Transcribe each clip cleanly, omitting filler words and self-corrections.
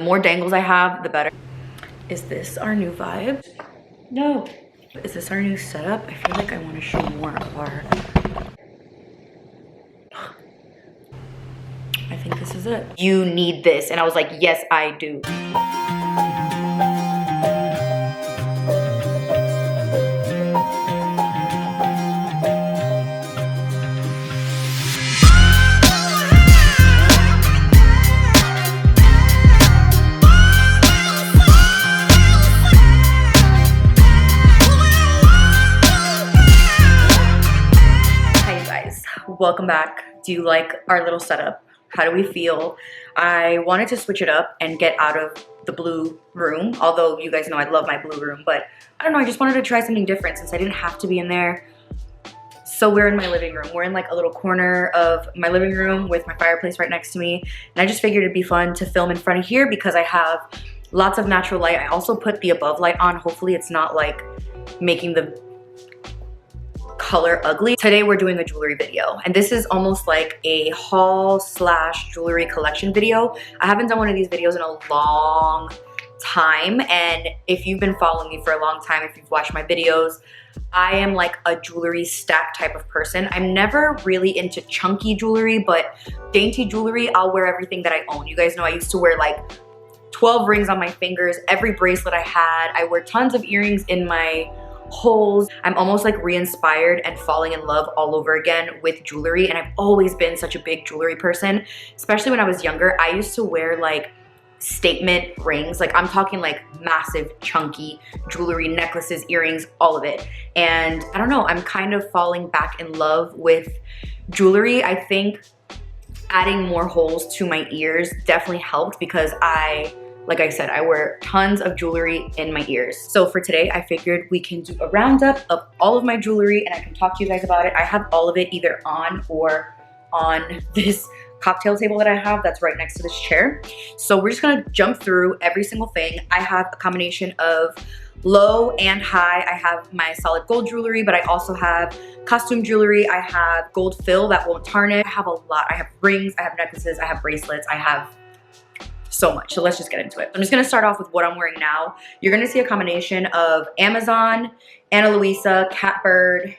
The more dangles I have, the better. Is this our new vibe? No. Is this our new setup? I feel like I want to show more of our... I think this is it. You need this. And I was like, yes, I do. Welcome back. Do you like our little setup? How do we feel? I wanted to switch it up and get out of the blue room, although you guys know I love my blue room, but I don't know, I just wanted to try something different since I didn't have to be in there. So we're in my living room. We're in like a little corner of my living room with my fireplace right next to me, and I just figured it'd be fun to film in front of here because I have lots of natural light. I also put the above light on. Hopefully it's not like making the color ugly. Today we're doing a jewelry video, and this is almost like a haul slash jewelry collection video. I haven't done one of these videos in a long time, and if you've been following me for a long time, if you've watched my videos, I am like a jewelry stack type of person. I'm never really into chunky jewelry, but dainty jewelry, I'll wear everything that I own. You guys know I used to wear like 12 rings on my fingers, every bracelet I had. I wear tons of earrings in my holes. I'm almost like re-inspired and falling in love all over again with jewelry, and I've always been such a big jewelry person, especially when I was younger. I used to wear like statement rings, like I'm talking like massive chunky jewelry, necklaces, earrings, all of it. And I don't know, I'm kind of falling back in love with jewelry. I think adding more holes to my ears definitely helped because like I said, I wear tons of jewelry in my ears. So for today, I figured we can do a roundup of all of my jewelry and I can talk to you guys about it. I have all of it either on or on this cocktail table that I have that's right next to this chair. So we're just gonna jump through every single thing. I have a combination of low and high. I have my solid gold jewelry, but I also have costume jewelry. I have gold fill that won't tarnish. I have a lot. I have rings, I have necklaces, I have bracelets, I have so much. So let's just get into it. I'm just gonna start off with what I'm wearing now. You're gonna see a combination of Amazon, Ana Luisa, Catbird,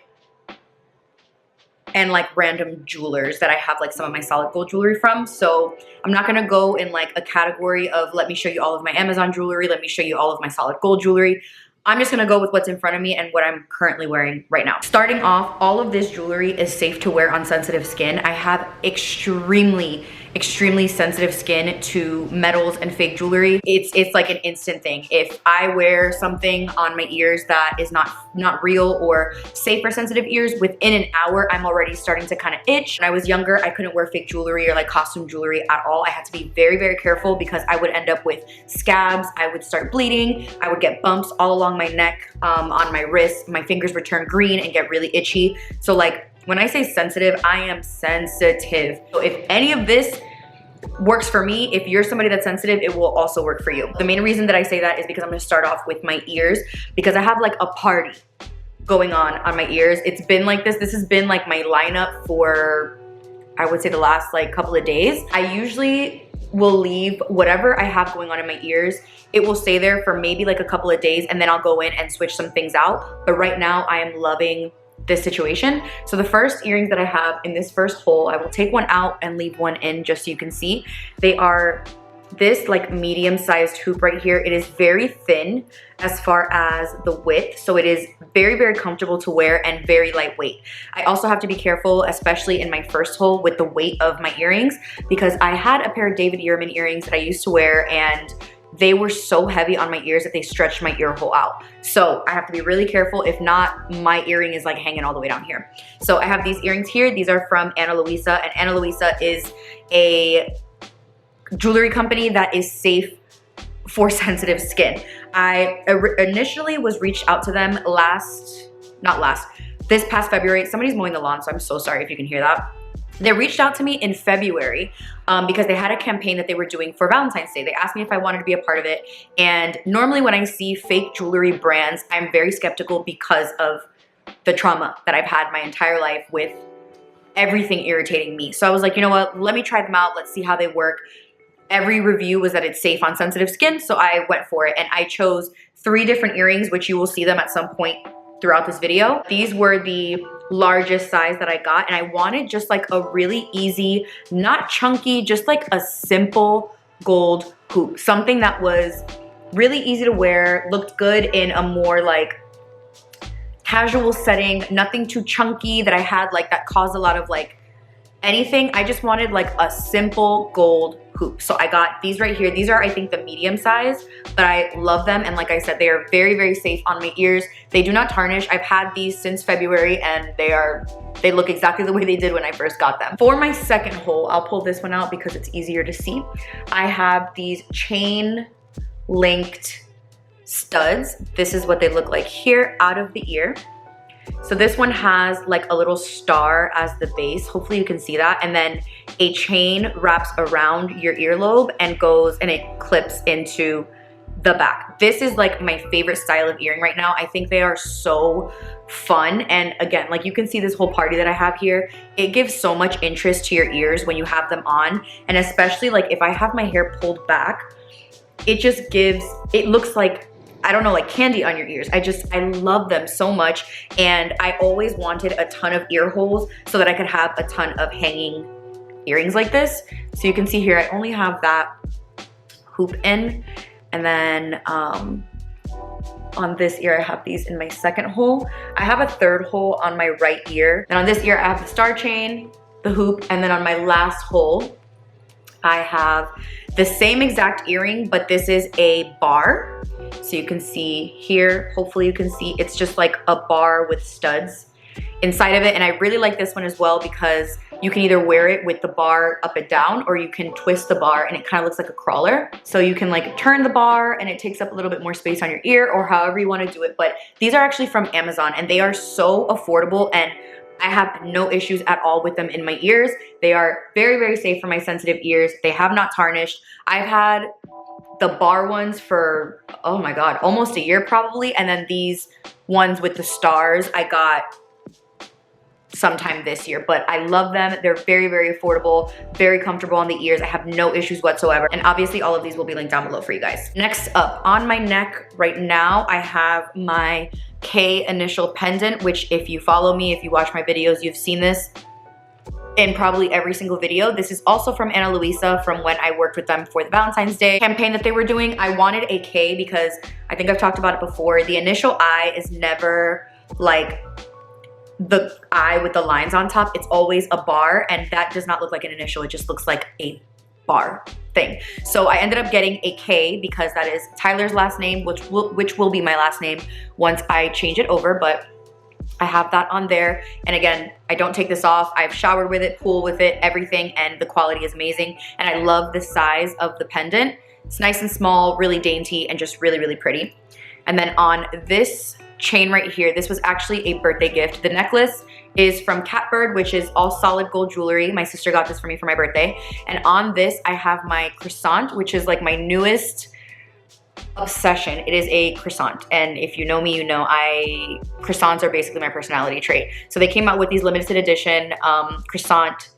and like random jewelers that I have like some of my solid gold jewelry from. So I'm not gonna go in like a category of let me show you all of my Amazon jewelry, let me show you all of my solid gold jewelry. I'm just gonna go with what's in front of me and what I'm currently wearing right now. Starting off, all of this jewelry is safe to wear on sensitive skin. I have extremely sensitive skin to metals and fake jewelry. It's like an instant thing. If I wear something on my ears that is not real or safe for sensitive ears, within an hour, I'm already starting to kind of itch. When I was younger, I couldn't wear fake jewelry or like costume jewelry at all. I had to be very careful because I would end up with scabs. I would start bleeding. I would get bumps all along my neck, on my wrists. My fingers would turn green and get really itchy. So like, when I say sensitive, I am sensitive. So if any of this works for me, if you're somebody that's sensitive, it will also work for you. The main reason that I say that is because I'm gonna start off with my ears because I have like a party going on my ears. It's been like this. This has been like my lineup for, I would say, the last like couple of days. I usually will leave whatever I have going on in my ears. It will stay there for maybe like a couple of days and then I'll go in and switch some things out. But right now I am loving this situation. So the first earrings that I have in this first hole, I will take one out and leave one in just so you can see. They are this like medium-sized hoop right here. It is very thin as far as the width, so it is very comfortable to wear and very lightweight. I also have to be careful, especially in my first hole, with the weight of my earrings because I had a pair of David Yurman earrings that I used to wear and they were so heavy on my ears that they stretched my ear hole out. So I have to be really careful. If not, my earring is like hanging all the way down here. So I have these earrings here. These are from Ana Luisa, and Ana Luisa is a jewelry company that is safe for sensitive skin. I initially was reached out to them this past February. Somebody's mowing the lawn, so I'm so sorry if you can hear that. They reached out to me in February because they had a campaign that they were doing for Valentine's Day. They asked me if I wanted to be a part of it. And normally when I see fake jewelry brands, I'm very skeptical because of the trauma that I've had my entire life with everything irritating me. So I was like, you know what, let me try them out. Let's see how they work. every review was that it's safe on sensitive skin, so I went for it, and I chose 3 different earrings, which you will see them at some point throughout this video. These were the largest size that I got, and I wanted just like a really easy, not chunky, just like a simple gold hoop. Something that was really easy to wear, looked good in a more like casual setting, nothing too chunky that I had like that caused a lot of like anything. I just wanted like a simple gold hoop. So I got these right here. These are, I think, the medium size, but I love them. And like I said, they are very, very safe on my ears. They do not tarnish. I've had these since February and they look exactly the way they did when I first got them. For my second hole, I'll pull this one out because it's easier to see. I have these chain linked studs. This is what they look like here out of the ear. So this one has like a little star as the base. Hopefully you can see that. And then a chain wraps around your earlobe and goes and it clips into the back. This is like my favorite style of earring right now. I think they are so fun. And again, like you can see this whole party that I have here. It gives so much interest to your ears when you have them on. And especially like if I have my hair pulled back, it just gives, it looks like, I don't know, like candy on your ears. I love them so much. And I always wanted a ton of ear holes so that I could have a ton of hanging earrings like this. So you can see here, I only have that hoop in. And then on this ear, I have these in my second hole. I have a third hole on my right ear. And on this ear, I have the star chain, the hoop, and then on my last hole, I have the same exact earring, but this is a bar. So you can see here, hopefully you can see, it's just like a bar with studs inside of it. And I really like this one as well because you can either wear it with the bar up and down, or you can twist the bar and it kind of looks like a crawler. So you can like turn the bar and it takes up a little bit more space on your ear, or however you want to do it. But these are actually from Amazon and they are so affordable, and I have no issues at all with them in my ears. They are very, very safe for my sensitive ears. They have not tarnished. I've had the bar ones for, oh my God, almost a year probably. And then these ones with the stars, I got sometime this year, but I love them. They're very, very affordable, very comfortable on the ears. I have no issues whatsoever. And obviously all of these will be linked down below for you guys. Next up, on my neck right now, I have my K initial pendant, which if you follow me, if you watch my videos, you've seen this in probably every single video. This is also from Ana Luisa from when I worked with them for the Valentine's Day campaign that they were doing. I wanted a K because I think I've talked about it before. The initial I is never like the I with the lines on top. It's always a bar, and that does not look like an initial. It just looks like a bar thing. So I ended up getting a K because that is Tyler's last name, which will be my last name once I change it over, but I have that on there. And again, I don't take this off. I've showered with it, pool with it, everything, and the quality is amazing. And I love the size of the pendant. It's nice and small, really dainty, and just really, really pretty. And then on this chain right here, this was actually a birthday gift. The necklace is from Catbird, which is all solid gold jewelry. My sister got this for me for my birthday. And on this, I have my croissant, which is like my newest obsession. It is a croissant, and if you know me, you know croissants are basically my personality trait. So they came out with these limited edition croissant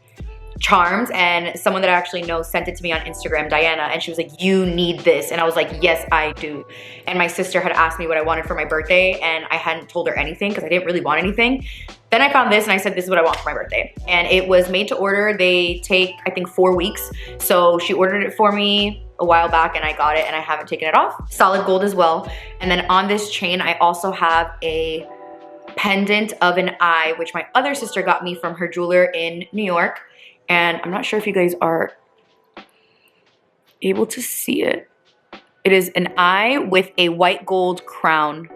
charms, and someone that I actually know sent it to me on Instagram, Diana, and she was like, you need this. And I was like, yes, I do. And my sister had asked me what I wanted for my birthday, and I hadn't told her anything because I didn't really want anything. Then I found this and I said, this is what I want for my birthday. And it was made to order. They take, I think, 4 weeks. So she ordered it for me a while back and I got it and I haven't taken it off. Solid gold as well. And then on this chain, I also have a pendant of an eye, which my other sister got me from her jeweler in New York. And I'm not sure if you guys are able to see it. It is an eye with a white gold crown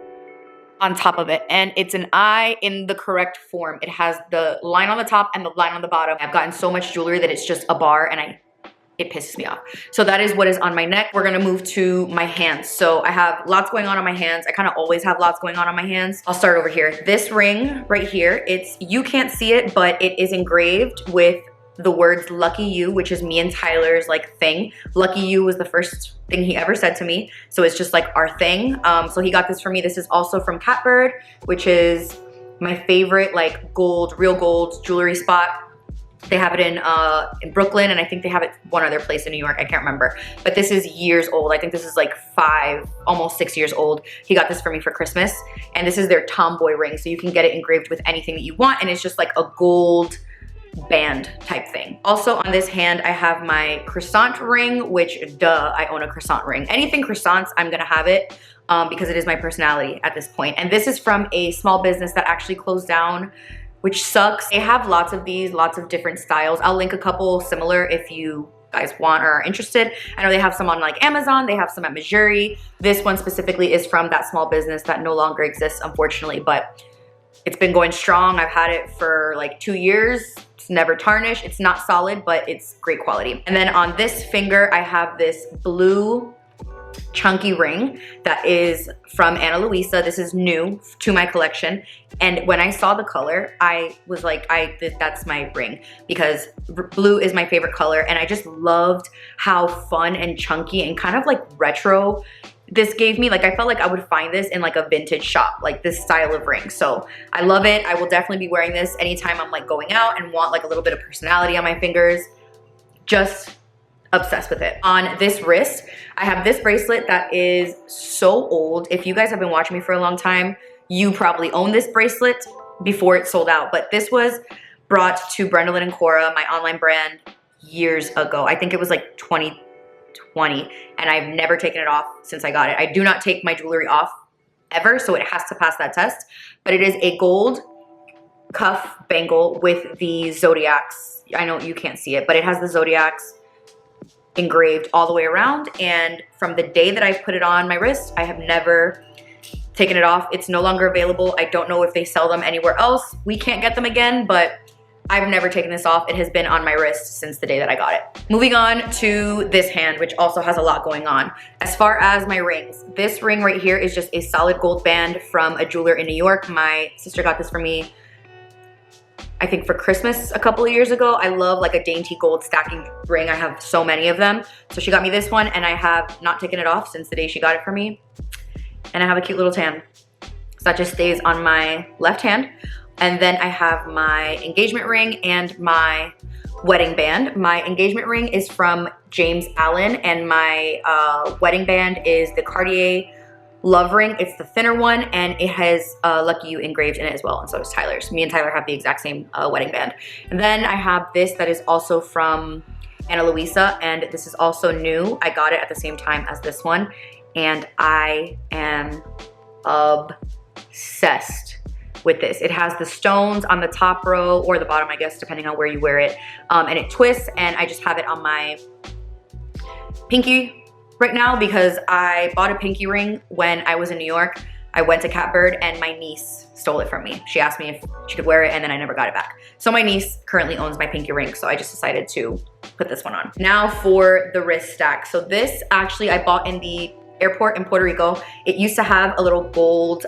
on top of it, and it's an eye in the correct form. It has the line on the top and the line on the bottom. I've gotten so much jewelry that it's just a bar, and it pisses me off. So that is what is on my neck. We're gonna move to my hands. So I have lots going on my hands. I kind of always have lots going on my hands. I'll start over here. This ring right here, you can't see it, but it is engraved with the words lucky you, which is me and Tyler's like thing. Lucky you was the first thing he ever said to me. So it's just like our thing. So he got this for me. This is also from Catbird, which is my favorite like gold, real gold jewelry spot. They have it in Brooklyn, and I think they have it one other place in New York. I can't remember. But this is years old. I think this is like 5, almost 6 years old. He got this for me for Christmas. And this is their tomboy ring. So you can get it engraved with anything that you want. And it's just like a gold band type thing. Also on this hand, I have my croissant ring, which duh, I own a croissant ring. Anything croissants, I'm gonna have it because it is my personality at this point. And this is from a small business that actually closed down, which sucks. They have lots of these, lots of different styles. I'll link a couple similar if you guys want or are interested. I know they have some on like Amazon, they have some at Missouri. This one specifically is from that small business that no longer exists, unfortunately, but it's been going strong. I've had it for like 2 years. It's never tarnished. It's not solid, but it's great quality. And then on this finger, I have this blue chunky ring that is from Ana Luisa. This is new to my collection. And when I saw the color, I was like, that's my ring, because blue is my favorite color. And I just loved how fun and chunky and kind of like retro this gave me. Like, I felt like I would find this in like a vintage shop, like this style of ring. So I love it. I will definitely be wearing this anytime I'm like going out and want like a little bit of personality on my fingers. Just obsessed with it. On this wrist, I have this bracelet that is so old. If you guys have been watching me for a long time, you probably own this bracelet before it sold out. But this was brought to Bangle & Cora, my online brand, years ago. I think it was like 2020, and I've never taken it off since I got it. I do not take my jewelry off ever, so it has to pass that test. But it is a gold cuff bangle with the Zodiacs. I know you can't see it, but it has the Zodiacs engraved all the way around. And from the day that I put it on my wrist, I have never taken it off. It's no longer available. I don't know if they sell them anywhere else. We can't get them again, but I've never taken this off. It has been on my wrist since the day that I got it. Moving on to this hand, which also has a lot going on. As far as my rings, this ring right here is just a solid gold band from a jeweler in New York. My sister got this for me, I think for Christmas a couple of years ago. I love like a dainty gold stacking ring. I have so many of them. So she got me this one, and I have not taken it off since the day she got it for me. And I have a cute little tan. So that just stays on my left hand. And then I have my engagement ring and my wedding band. My engagement ring is from James Allen, and my wedding band is the Cartier Love Ring. It's the thinner one, and it has Lucky You engraved in it as well, and so does Tyler's. Me and Tyler have the exact same wedding band. And then I have this that is also from Ana Luisa, and this is also new. I got it at the same time as this one, and I am obsessed with this. It has the stones on the top row, or the bottom, I guess, depending on where you wear it, and it twists, and I just have it on my pinky right now because I bought a pinky ring when I was in New York. I went to Catbird and my niece stole it from me. She asked me if she could wear it, and then I never got it back. So my niece currently owns my pinky ring, so I just decided to put this one on. Now for the wrist stack. So this actually I bought in the airport in Puerto Rico. It used to have a little gold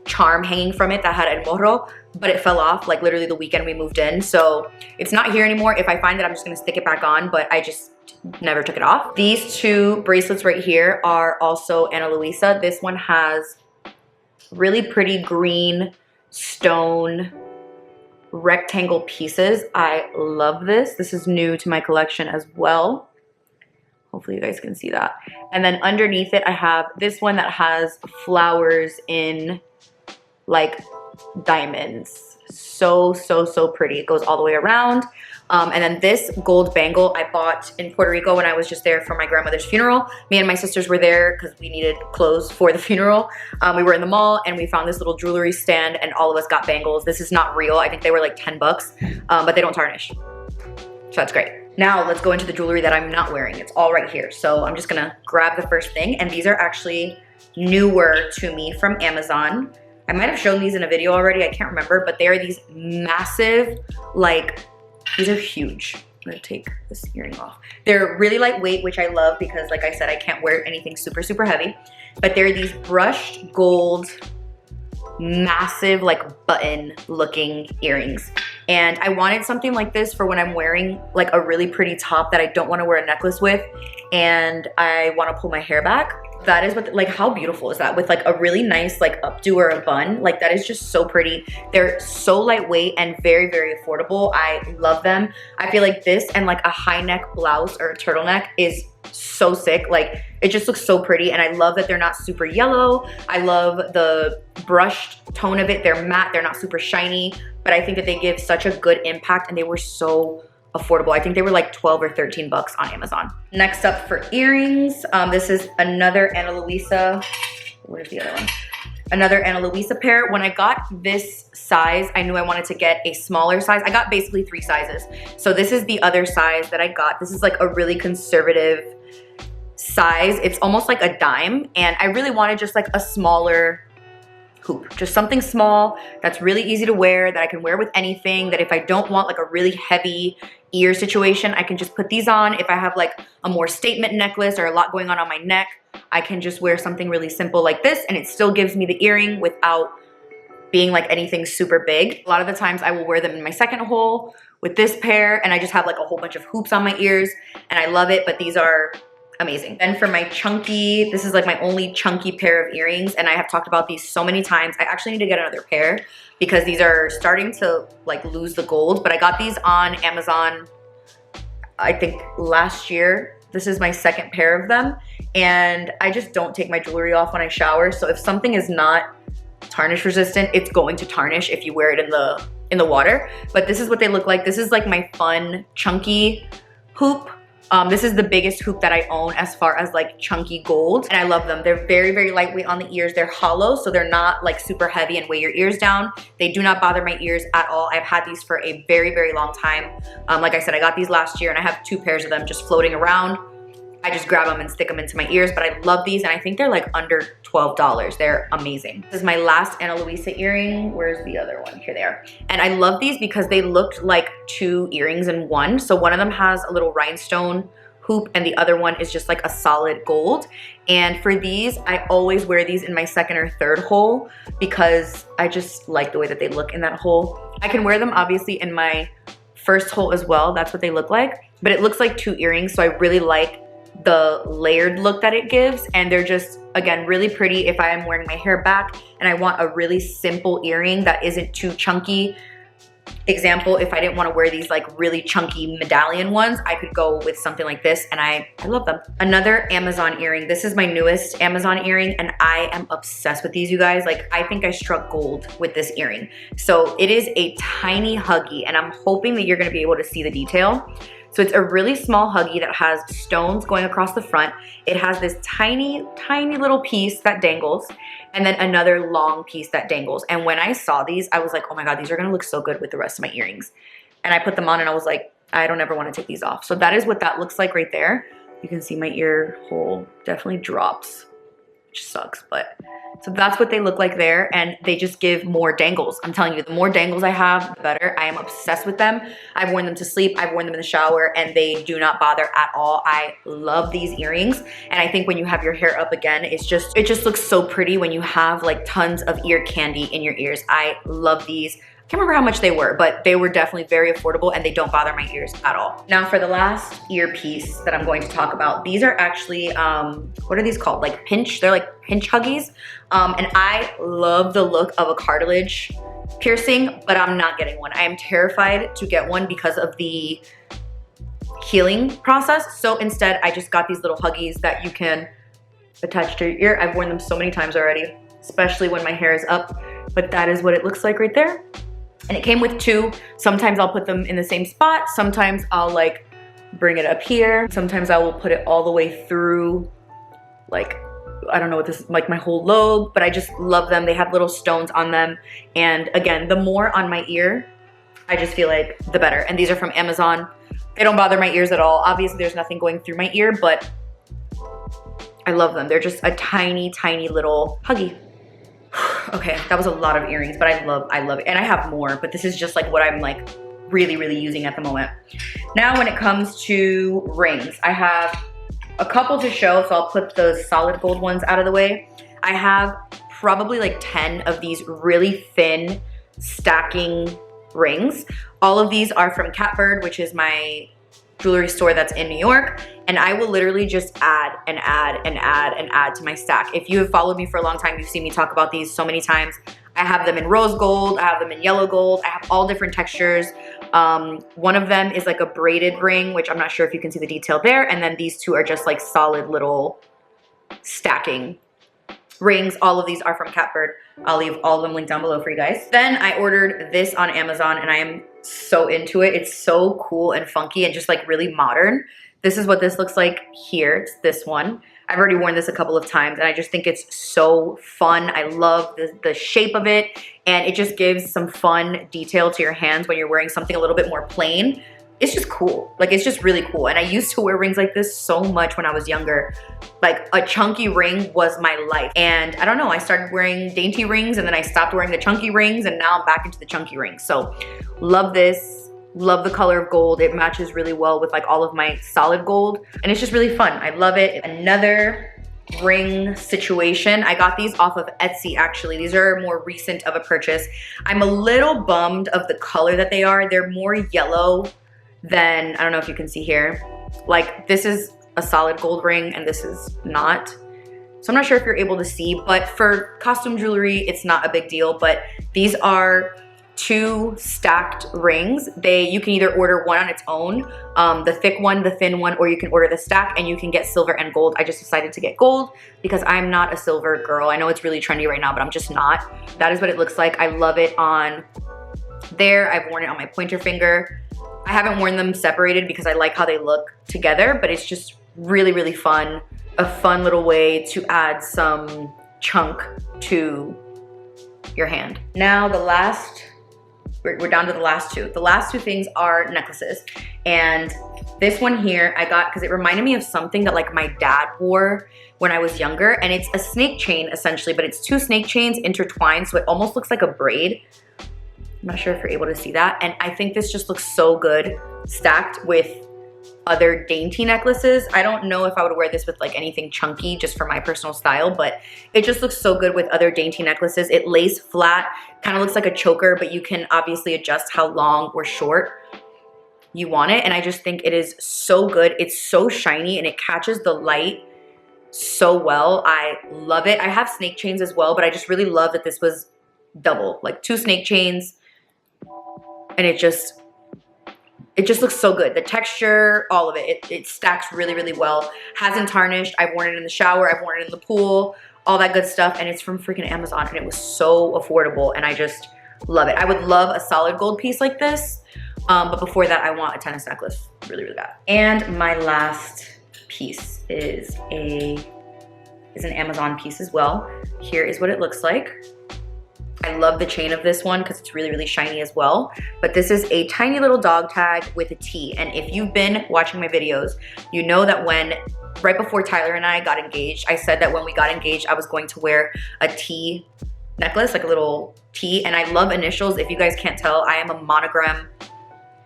charm hanging from it that had El Morro, but it fell off like literally the weekend we moved in. So it's not here anymore. If I find it, I'm just gonna stick it back on, but I just never took it off. These two bracelets right here are also Ana Luisa. This one has really pretty green stone rectangle pieces. I love this. This is new to my collection as well. Hopefully you guys can see that. And then underneath it, I have this one that has flowers in like diamonds. So pretty. It goes all the way around. And then this gold bangle I bought in Puerto Rico when I was just there for my grandmother's funeral. Me and my sisters were there because we needed clothes for the funeral. We were in the mall and we found this little jewelry stand, and all of us got bangles. This is not real. I think they were like 10 bucks, but they don't tarnish. So that's great. Now let's go into the jewelry that I'm not wearing. It's all right here. So I'm just gonna grab the first thing, and these are actually newer to me from Amazon. I might have shown these in a video already, I can't remember, but they are these massive, like, these are huge. I'm gonna take this earring off. They're really lightweight, which I love because, like I said, I can't wear anything super heavy. But they're these brushed gold, massive, like button looking earrings. And I wanted something like this for when I'm wearing like a really pretty top that I don't want to wear a necklace with and I want to pull my hair back. That is what, like, how beautiful is that? With like a really nice like updo or a bun. Like that is just so pretty. They're so lightweight and very, very affordable. I love them. I feel like this and like a high neck blouse or a turtleneck is so sick. Like it just looks so pretty, and I love that they're not super yellow. I love the brushed tone of it. They're matte, they're not super shiny, but I think that they give such a good impact, and they were so affordable. I think they were like 12 or 13 bucks on Amazon. Next up for earrings, this is another Ana Luisa. Where's the other one? Another Ana Luisa pair. When I got this size, I knew I wanted to get a smaller size. I got basically 3 sizes. So this is the other size that I got. This is like a really conservative size. It's almost like a dime, and I really wanted just like a smaller hoop, just something small that's really easy to wear, that I can wear with anything, that if I don't want like a really heavy ear situation, I can just put these on. If I have like a more statement necklace or a lot going on my neck, I can just wear something really simple like this, and it still gives me the earring without being like anything super big. A lot of the times I will wear them in my second hole with this pair, and I just have like a whole bunch of hoops on my ears, and I love it, but these are amazing. Then for my chunky, this is like my only chunky pair of earrings, and I have talked about these so many times. I actually need to get another pair because these are starting to like lose the gold, but I got these on Amazon, I think last year. This is my second pair of them, and I just don't take my jewelry off when I shower. So if something is not tarnish resistant, it's going to tarnish if you wear it in the water. But this is what they look like. This is like my fun chunky hoop. This is the biggest hoop that I own as far as like chunky gold, and I love them. They're very, very lightweight on the ears. They're hollow, so they're not like super heavy and weigh your ears down. They do not bother my ears at all. I've had these for a very, very long time. Like I said, I got these last year, and I have 2 pairs of them just floating around. I just grab them and stick them into my ears, but I love these, and I think they're like under $12. They're amazing. This is my last Ana Luisa earring. Where's the other one? Here they are. And I love these because they looked like 2 earrings in one. So one of them has a little rhinestone hoop, and the other one is just like a solid gold. And for these, I always wear these in my second or third hole because I just like the way that they look in that hole. I can wear them obviously in my first hole as well. That's what they look like, but it looks like 2 earrings. So I really like the layered look that it gives, and they're just, again, really pretty if I am wearing my hair back and I want a really simple earring that isn't too chunky. Example, if I didn't want to wear these like really chunky medallion ones, I could go with something like this, and I love them. Another Amazon earring. This is my newest Amazon earring, and I am obsessed with these, you guys. Like, I think I struck gold with this earring. So it is a tiny huggy, and I'm hoping that you're going to be able to see the detail. So it's a really small huggy that has stones going across the front. It has this tiny, tiny little piece that dangles, and then another long piece that dangles. And when I saw these, I was like, oh my God, these are gonna look so good with the rest of my earrings. And I put them on, and I was like, I don't ever wanna take these off. So that is what that looks like right there. You can see my ear hole definitely drops, which sucks, but. So that's what they look like there, and they just give more dangles. I'm telling you, the more dangles I have, the better. I am obsessed with them. I've worn them to sleep, I've worn them in the shower, and they do not bother at all. I love these earrings, and I think when you have your hair up again, it just looks so pretty when you have like tons of ear candy in your ears. I love these. I can't remember how much they were, but they were definitely very affordable, and they don't bother my ears at all. Now for the last earpiece that I'm going to talk about, these are actually, what are these called? Like pinch, they're like pinch huggies. And I love the look of a cartilage piercing, but I'm not getting one. I am terrified to get one because of the healing process. So instead, I just got these little huggies that you can attach to your ear. I've worn them so many times already, especially when my hair is up, but that is what it looks like right there. And it came with 2. Sometimes I'll put them in the same spot. Sometimes I'll like bring it up here. Sometimes I will put it all the way through, like, I don't know what this, like my whole lobe, but I just love them. They have little stones on them. And again, the more on my ear, I just feel like the better. And these are from Amazon. They don't bother my ears at all. Obviously there's nothing going through my ear, but I love them. They're just a tiny, tiny little huggy. Okay, that was a lot of earrings, but I love it. And I have more, but this is just like what I'm like really, really using at the moment. Now when it comes to rings, I have a couple to show, so I'll put the solid gold ones out of the way. I have probably like 10 of these really thin stacking rings. All of these are from Catbird, which is my jewelry store that's in New York, and I will literally just add and add and add and add to my stack. If you have followed me for a long time, you've seen me talk about these so many times. I have them in rose gold, I have them in yellow gold, I have all different textures. One of them is like a braided ring, which I'm not sure if you can see the detail there, and then these two are just like solid little stacking rings. All of these are from Catbird. I'll leave all of them linked down below for you guys. Then I ordered this on Amazon, and I am so into it. It's so cool and funky and just like really modern. This is what this looks like here. It's this one. I've already worn this a couple of times, and I just think it's so fun. I love the shape of it, and it just gives some fun detail to your hands when you're wearing something a little bit more plain. It's just cool. Like, it's just really cool. And I used to wear rings like this so much when I was younger. Like, a chunky ring was my life. And I don't know, I started wearing dainty rings, and then I stopped wearing the chunky rings, and now I'm back into the chunky rings. So love this. Love the color of gold. It matches really well with like all of my solid gold, and it's just really fun. I love it. Another ring situation. I got these off of Etsy actually. These are more recent of a purchase. I'm a little bummed of the color that they are. They're more yellow than, I don't know if you can see here. Like, this is a solid gold ring and this is not. So I'm not sure if you're able to see, but for costume jewelry, it's not a big deal. But these are two stacked rings. You can either order one on its own, the thick one, the thin one, or you can order the stack and you can get silver and gold. I just decided to get gold because I'm not a silver girl. I know it's really trendy right now, but I'm just not. That is what it looks like. I love it on there. I've worn it on my pointer finger. I haven't worn them separated because I like how they look together, but it's just really, really fun. A fun little way to add some chunk to your hand. Now we're down to the last two. The last two things are necklaces. And this one here I got because it reminded me of something that like my dad wore when I was younger. And it's a snake chain essentially, but it's two snake chains intertwined. So it almost looks like a braid. I'm not sure if you're able to see that. And I think this just looks so good stacked with other dainty necklaces. I don't know if I would wear this with like anything chunky just for my personal style, but it just looks so good with other dainty necklaces. It lays flat, kind of looks like a choker, but you can obviously adjust how long or short you want it. And I just think it is so good. It's so shiny and it catches the light so well. I love it. I have snake chains as well, but I just really love that this was double, like two snake chains, and it just looks so good. The texture, all of it, it stacks really, really well. Hasn't tarnished. I've worn it in the shower. I've worn it in the pool, all that good stuff. And it's from freaking Amazon, and it was so affordable, and I just love it. I would love a solid gold piece like this. But before that, I want a tennis necklace really, really bad. And my last piece is an Amazon piece as well. Here is what it looks like. I love the chain of this one because it's really, really shiny as well. But this is a tiny little dog tag with a T. And if you've been watching my videos, you know that right before Tyler and I got engaged, I said that when we got engaged, I was going to wear a T necklace, like a little T. And I love initials. If you guys can't tell, I am a monogram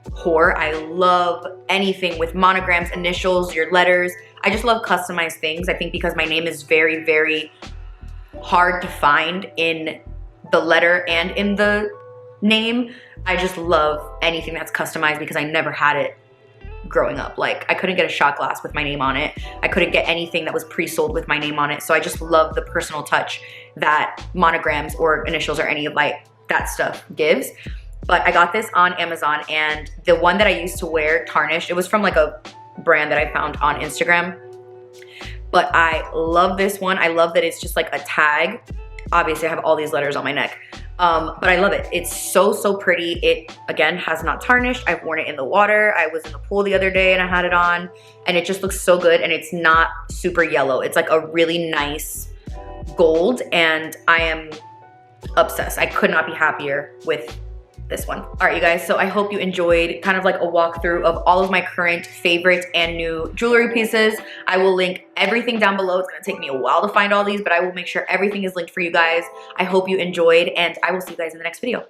whore. I love anything with monograms, initials, your letters. I just love customized things. I think because my name is very, very hard to find in the letter and in the name, I just love anything that's customized because I never had it growing up. Like, I couldn't get a shot glass with my name on it. I couldn't get anything that was pre-sold with my name on it. So I just love the personal touch that monograms or initials or any of like that stuff gives. But I got this on Amazon, and the one that I used to wear tarnished. It was from like a brand that I found on Instagram. But I love this one. I love that it's just like a tag. Obviously, I have all these letters on my neck, but I love it. It's so, so pretty. It, again, has not tarnished. I've worn it in the water. I was in the pool the other day and I had it on, and it just looks so good, and it's not super yellow. It's like a really nice gold, and I am obsessed. I could not be happier with this one. All right, you guys, so I hope you enjoyed kind of like a walkthrough of all of my current favorite and new jewelry pieces. I will link everything down below. It's gonna take me a while to find all these, but I will make sure everything is linked for you guys. I hope you enjoyed, and I will see you guys in the next video.